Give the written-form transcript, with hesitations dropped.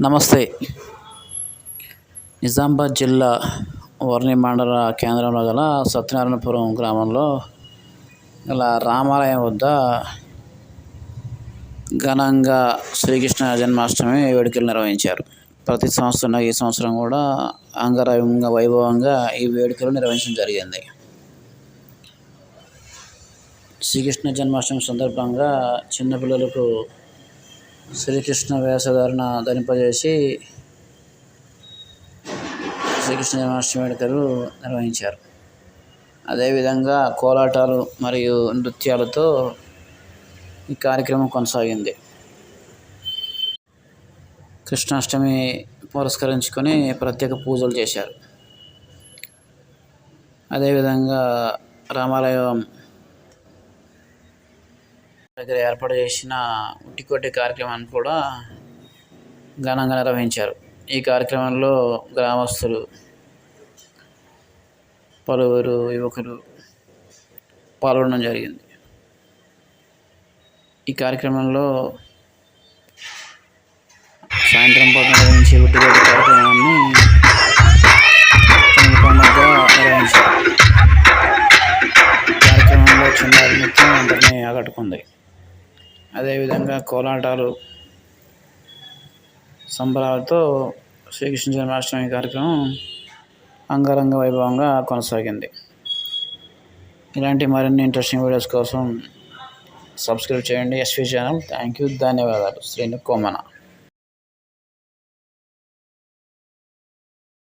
నమస్తే. నిజామాబాద్ జిల్లా వర్ని మండల కేంద్రంలో గల సత్యనారాయణపురం గ్రామంలో గల రామాలయం వద్ద ఘనంగా శ్రీకృష్ణ జన్మాష్టమి వేడుకలు నిర్వహించారు. ప్రతి సంవత్సరం ఈ సంవత్సరం కూడా అంగరంగ వైభవంగా ఈ వేడుకలు నిర్వహించడం జరిగింది. శ్రీకృష్ణ జన్మాష్టమి సందర్భంగా చిన్నపిల్లలకు శ్రీకృష్ణ వేషధారణ ధరింపజేసి శ్రీకృష్ణ జన్మాష్టమి వేడుకలు నిర్వహించారు. అదేవిధంగా కోలాటాలు మరియు నృత్యాలతో ఈ కార్యక్రమం కొనసాగింది. కృష్ణాష్టమి పురస్కరించుకొని ప్రత్యేక పూజలు చేశారు. అదేవిధంగా రామాలయం దగ్గర ఏర్పాటు చేసిన ఉట్టికొట్టే కార్యక్రమాన్ని కూడా ఘనంగా నిర్వహించారు. ఈ కార్యక్రమంలో గ్రామస్తులు, పలువురు యువకులు పాల్గొనడం జరిగింది. ఈ కార్యక్రమంలో సాయంత్రం పూట నిర్వహించే ఉట్టికొట్టే కార్యక్రమాన్ని పండుగగా నిర్వహించారు. కార్యక్రమంలో చిన్నారి నృత్యం అందరినీ ఆకట్టుకుంది. అదేవిధంగా కోలాటాలు సంబరాలతో శ్రీకృష్ణ జన్మాష్టమి కార్యక్రమం అంగరంగ వైభవంగా కొనసాగింది. ఇలాంటి మరిన్ని ఇంట్రెస్టింగ్ వీడియోస్ కోసం సబ్స్క్రైబ్ చేయండి ఎస్వి ఛానల్. Thank you. ధన్యవాదాలు. శ్రీను కోమన.